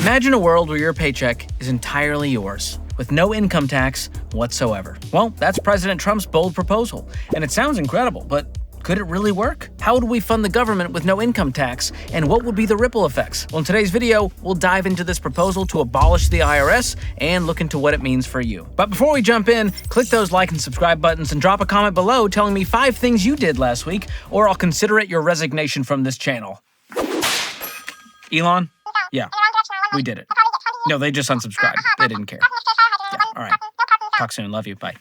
Imagine a world where your paycheck is entirely yours, with no income tax whatsoever. Well, that's President Trump's bold proposal, and it sounds incredible, but could it really work? How would we fund the government with no income tax, and what would be the ripple effects? Well, in today's video, we'll dive into this proposal to abolish the IRS and look into what it means for you. But before we jump in, click those like and subscribe buttons and drop a comment below telling me 5 things you did last week, or I'll consider it your resignation from this channel. Elon? Yeah, we did it. No, they just unsubscribed. They didn't care. Yeah, all right. Talk soon. Love you. Bye.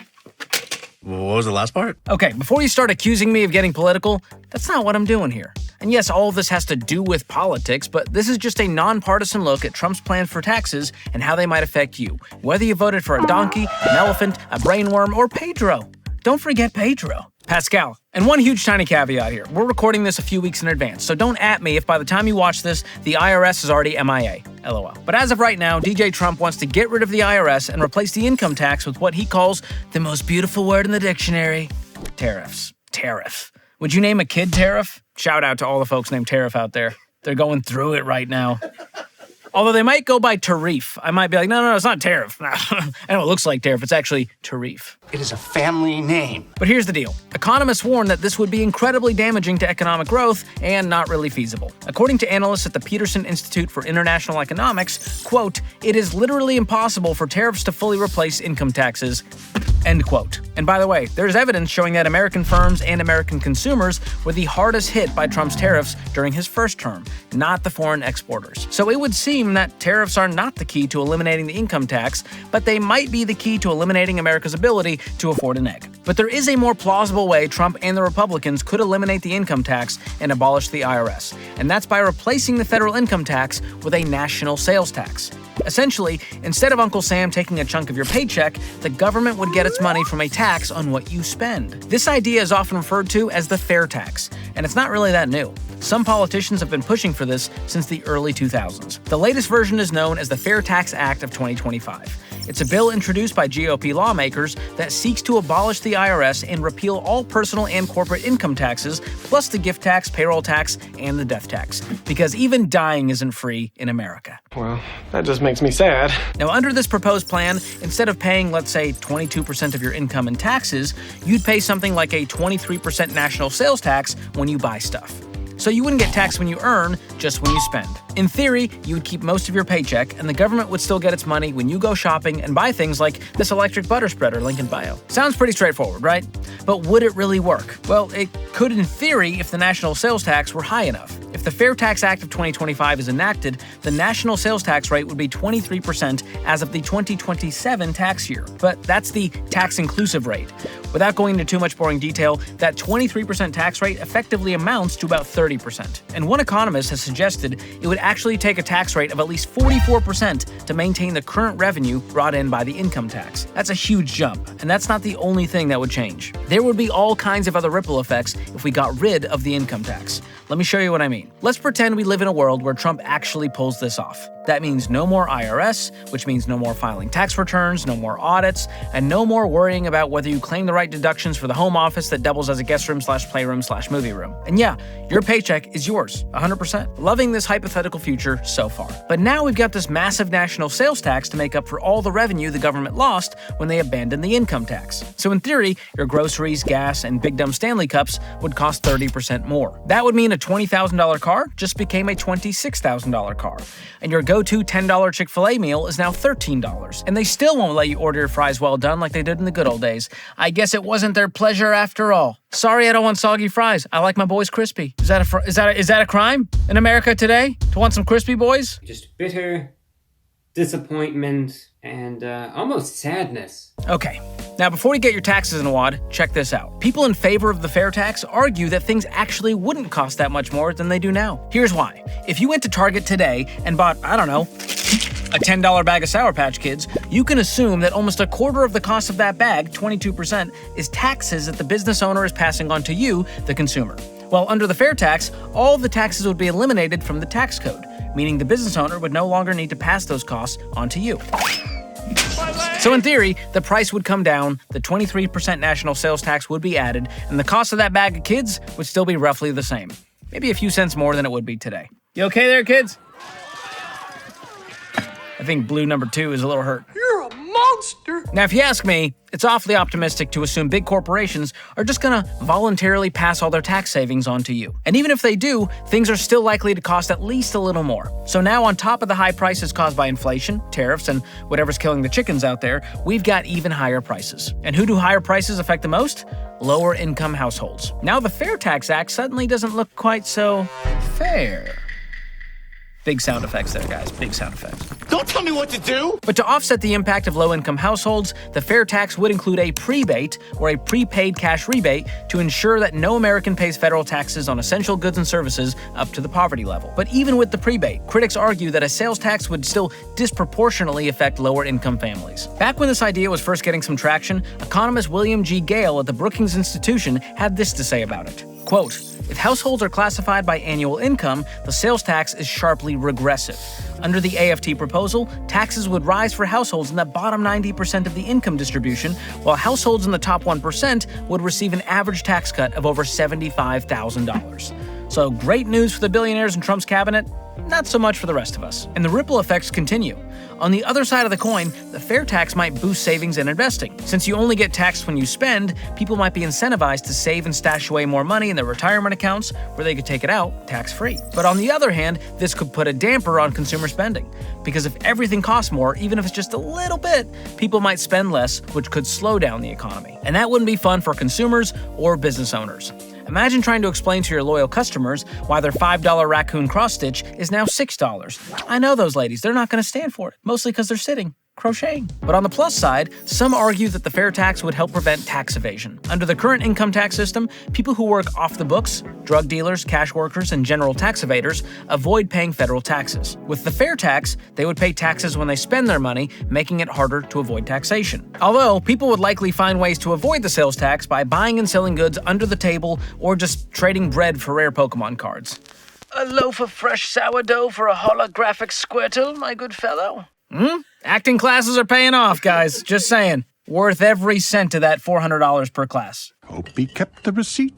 What was the last part? Okay, before you start accusing me of getting political, that's not what I'm doing here. And yes, all of this has to do with politics, but this is just a nonpartisan look at Trump's plans for taxes and how they might affect you, whether you voted for a donkey, an elephant, a brainworm, or Pedro. Don't forget Pedro. Pascal. And one huge tiny caveat here. We're recording this a few weeks in advance, so don't at me if by the time you watch this, the IRS is already MIA. LOL. But as of right now, DJ Trump wants to get rid of the IRS and replace the income tax with what he calls the most beautiful word in the dictionary: tariffs. Tariff. Would you name a kid Tariff? Shout out to all the folks named Tariff out there. They're going through it right now. Although they might go by Tarif. I might be like, no, it's not Tariff. I know it looks like Tariff. It's actually Tarif. It is a family name. But here's the deal. Economists warn that this would be incredibly damaging to economic growth and not really feasible. According to analysts at the Peterson Institute for International Economics, quote, it is literally impossible for tariffs to fully replace income taxes, end quote. And by the way, there's evidence showing that American firms and American consumers were the hardest hit by Trump's tariffs during his first term, not the foreign exporters. So it would seem that tariffs are not the key to eliminating the income tax, but they might be the key to eliminating America's ability to afford an egg. But there is a more plausible way Trump and the Republicans could eliminate the income tax and abolish the IRS, and that's by replacing the federal income tax with a national sales tax. Essentially, instead of Uncle Sam taking a chunk of your paycheck, the government would get its money from a tax on what you spend. This idea is often referred to as the fair tax, and it's not really that new. Some politicians have been pushing for this since the early 2000s. The latest version is known as the Fair Tax Act of 2025. It's a bill introduced by GOP lawmakers that seeks to abolish the IRS and repeal all personal and corporate income taxes, plus the gift tax, payroll tax, and the death tax. Because even dying isn't free in America. Well, that just makes me sad. Now, under this proposed plan, instead of paying, let's say, 22% of your income in taxes, you'd pay something like a 23% national sales tax when you buy stuff. So you wouldn't get taxed when you earn, just when you spend. In theory, you would keep most of your paycheck, and the government would still get its money when you go shopping and buy things like this electric butter spreader link in bio. Sounds pretty straightforward, right? But would it really work? Well, it could in theory if the national sales tax were high enough. If the Fair Tax Act of 2025 is enacted, the national sales tax rate would be 23% as of the 2027 tax year. But that's the tax-inclusive rate. Without going into too much boring detail, that 23% tax rate effectively amounts to about 30%. And one economist has suggested it would actually take a tax rate of at least 44% to maintain the current revenue brought in by the income tax. That's a huge jump, and that's not the only thing that would change. There would be all kinds of other ripple effects if we got rid of the income tax. Let me show you what I mean. Let's pretend we live in a world where Trump actually pulls this off. That means no more IRS, which means no more filing tax returns, no more audits, and no more worrying about whether you claim the right deductions for the home office that doubles as a guest room / playroom / movie room. And yeah, your paycheck is yours, 100%. Loving this hypothetical future so far. But now we've got this massive national sales tax to make up for all the revenue the government lost when they abandoned the income tax. So in theory, your groceries, gas, and Big Dumb Stanley cups would cost 30% more. That would mean a $20,000 car just became a $26,000 car. And your go-to $10 Chick-fil-A meal is now $13. And they still won't let you order your fries well done like they did in the good old days. I guess it wasn't their pleasure after all. Sorry, I don't want soggy fries. I like my boys crispy. Is that a crime in America today to want some crispy boys? Just bitter disappointment and almost sadness. Okay. Now, before you get your taxes in a wad, check this out. People in favor of the fair tax argue that things actually wouldn't cost that much more than they do now. Here's why. If you went to Target today and bought, I don't know, a $10 bag of Sour Patch Kids, you can assume that almost a quarter of the cost of that bag, 22%, is taxes that the business owner is passing on to you, the consumer. Well, under the fair tax, all of the taxes would be eliminated from the tax code, meaning the business owner would no longer need to pass those costs on to you. So in theory, the price would come down, the 23% national sales tax would be added, and the cost of that bag of kids would still be roughly the same. Maybe a few cents more than it would be today. You okay there, kids? I think blue number 2 is a little hurt. You're a monster! Now, if you ask me, it's awfully optimistic to assume big corporations are just gonna voluntarily pass all their tax savings on to you. And even if they do, things are still likely to cost at least a little more. So now, on top of the high prices caused by inflation, tariffs, and whatever's killing the chickens out there, we've got even higher prices. And who do higher prices affect the most? Lower income households. Now the Fair Tax Act suddenly doesn't look quite so fair. Big sound effects there, guys. Big sound effects. Don't tell me what to do! But to offset the impact of low-income households, the fair tax would include a prebate, or a prepaid cash rebate, to ensure that no American pays federal taxes on essential goods and services up to the poverty level. But even with the prebate, critics argue that a sales tax would still disproportionately affect lower-income families. Back when this idea was first getting some traction, economist William G. Gale at the Brookings Institution had this to say about it. Quote, "If households are classified by annual income, the sales tax is sharply regressive. Under the AFT proposal, taxes would rise for households in the bottom 90% of the income distribution, while households in the top 1% would receive an average tax cut of over $75,000. So great news for the billionaires in Trump's cabinet, not so much for the rest of us. And the ripple effects continue. On the other side of the coin, the fair tax might boost savings and investing. Since you only get taxed when you spend, people might be incentivized to save and stash away more money in their retirement accounts where they could take it out tax-free. But on the other hand, this could put a damper on consumer spending. Because if everything costs more, even if it's just a little bit, people might spend less, which could slow down the economy. And that wouldn't be fun for consumers or business owners. Imagine trying to explain to your loyal customers why their $5 raccoon cross-stitch is now $6. I know those ladies, they're not going to stand for it, mostly because they're sitting crocheting. But on the plus side, some argue that the fair tax would help prevent tax evasion. Under the current income tax system, people who work off the books, drug dealers, cash workers, and general tax evaders avoid paying federal taxes. With the fair tax, they would pay taxes when they spend their money, making it harder to avoid taxation. Although, people would likely find ways to avoid the sales tax by buying and selling goods under the table or just trading bread for rare Pokemon cards. A loaf of fresh sourdough for a holographic Squirtle, my good fellow? Acting classes are paying off, guys. Just saying. Worth every cent of that $400 per class. Hope he kept the receipt.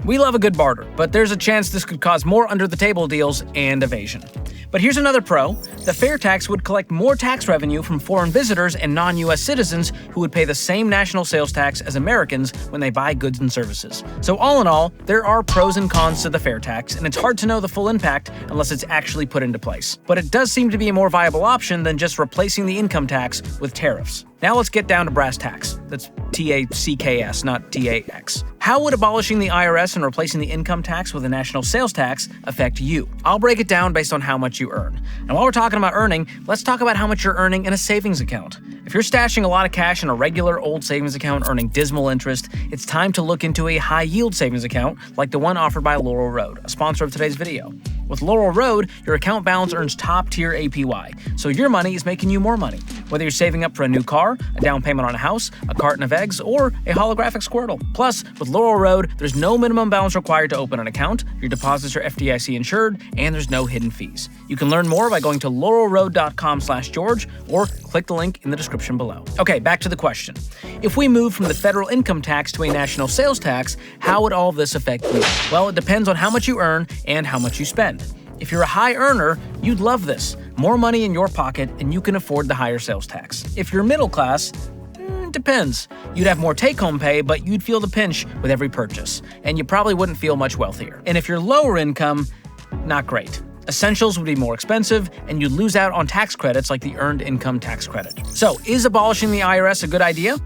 We love a good barter, but there's a chance this could cause more under-the-table deals and evasion. But here's another pro. The fair tax would collect more tax revenue from foreign visitors and non-U.S. citizens who would pay the same national sales tax as Americans when they buy goods and services. So all in all, there are pros and cons to the fair tax, and it's hard to know the full impact unless it's actually put into place. But it does seem to be a more viable option than just replacing the income tax with tariffs. Now let's get down to brass tacks. That's T-A-C-K-S, not T-A-X. How would abolishing the IRS and replacing the income tax with a national sales tax affect you? I'll break it down based on how much you earn. And while we're talking about earning, let's talk about how much you're earning in a savings account. If you're stashing a lot of cash in a regular old savings account earning dismal interest, it's time to look into a high-yield savings account like the one offered by Laurel Road, a sponsor of today's video. With Laurel Road, your account balance earns top-tier APY, so your money is making you more money. Whether you're saving up for a new car, a down payment on a house, a carton of eggs, or a holographic Squirtle. Plus, with Laurel Road, there's no minimum balance required to open an account, your deposits are FDIC insured, and there's no hidden fees. You can learn more by going to laurelroad.com/George or click the link in the description below. Okay, back to the question. If we move from the federal income tax to a national sales tax, how would all this affect you? Well, it depends on how much you earn and how much you spend. If you're a high earner, you'd love this. More money in your pocket, and you can afford the higher sales tax. If you're middle class, depends. You'd have more take-home pay, but you'd feel the pinch with every purchase, and you probably wouldn't feel much wealthier. And if you're lower income, not great. Essentials would be more expensive, and you'd lose out on tax credits like the Earned Income Tax Credit. So, is abolishing the IRS a good idea?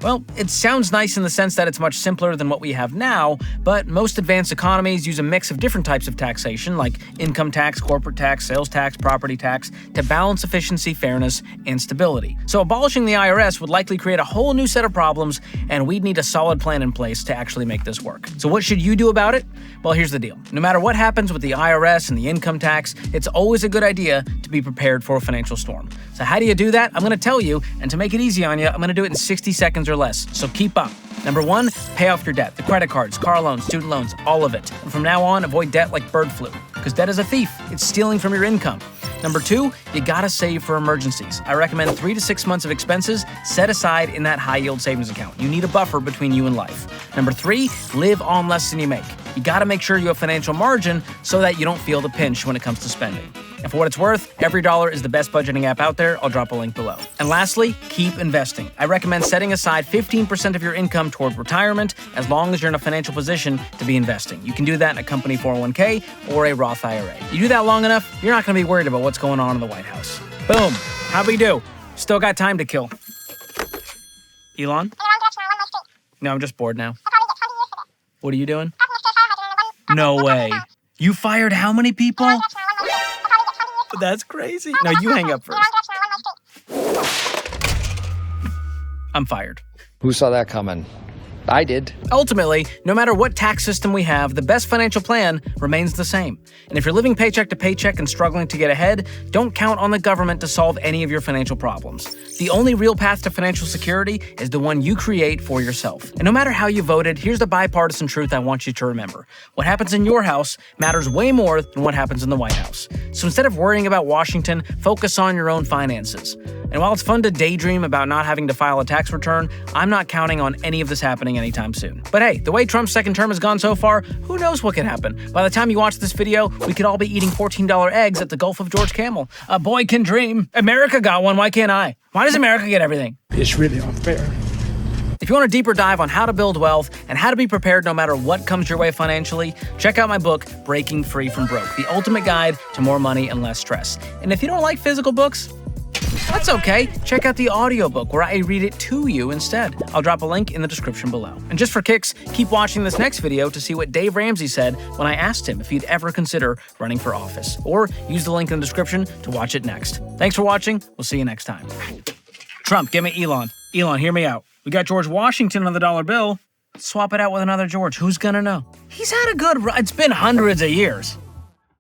Well, it sounds nice in the sense that it's much simpler than what we have now, but most advanced economies use a mix of different types of taxation, like income tax, corporate tax, sales tax, property tax, to balance efficiency, fairness, and stability. So abolishing the IRS would likely create a whole new set of problems, and we'd need a solid plan in place to actually make this work. So what should you do about it? Well, here's the deal. No matter what happens with the IRS and the income tax, it's always a good idea to be prepared for a financial storm. So how do you do that? I'm going to tell you, and to make it easy on you, I'm going to do it in 60 seconds or less, so keep up. Number 1, pay off your debt. The credit cards, car loans, student loans, all of it. And from now on, avoid debt like bird flu, because debt is a thief. It's stealing from your income. Number 2, you gotta save for emergencies. I recommend 3 to 6 months of expenses set aside in that high-yield savings account. You need a buffer between you and life. Number 3, live on less than you make. You gotta make sure you have financial margin so that you don't feel the pinch when it comes to spending. And for what it's worth, Every Dollar is the best budgeting app out there. I'll drop a link below. And lastly, keep investing. I recommend setting aside 15% of your income toward retirement as long as you're in a financial position to be investing. You can do that in a company 401k or a Roth IRA. You do that long enough, you're not going to be worried about what's going on in the White House. Boom. How we do? Still got time to kill. Elon? No, I'm just bored now. What are you doing? No way. You fired how many people? That's crazy. No, you hang up first. I'm fired. Who saw that coming? I did. Ultimately, no matter what tax system we have, the best financial plan remains the same. And if you're living paycheck to paycheck and struggling to get ahead, don't count on the government to solve any of your financial problems. The only real path to financial security is the one you create for yourself. And no matter how you voted, here's the bipartisan truth I want you to remember. What happens in your house matters way more than what happens in the White House. So instead of worrying about Washington, focus on your own finances. And while it's fun to daydream about not having to file a tax return, I'm not counting on any of this happening anytime soon. But hey, the way Trump's second term has gone so far, who knows what could happen? By the time you watch this video, we could all be eating $14 eggs at the Gulf of George Kamel. A boy can dream. America got one, why can't I? Why does America get everything? It's really unfair. If you want a deeper dive on how to build wealth and how to be prepared no matter what comes your way financially, check out my book, Breaking Free from Broke, the ultimate guide to more money and less stress. And if you don't like physical books, that's okay. Check out the audiobook where I read it to you instead. I'll drop a link in the description below. And just for kicks, keep watching this next video to see what Dave Ramsey said when I asked him if he'd ever consider running for office. Or use the link in the description to watch it next. Thanks for watching. We'll see you next time. Trump, give me Elon. Elon, hear me out. We got George Washington on the dollar bill. Swap it out with another George. Who's gonna know? He's had a good run. It's been hundreds of years.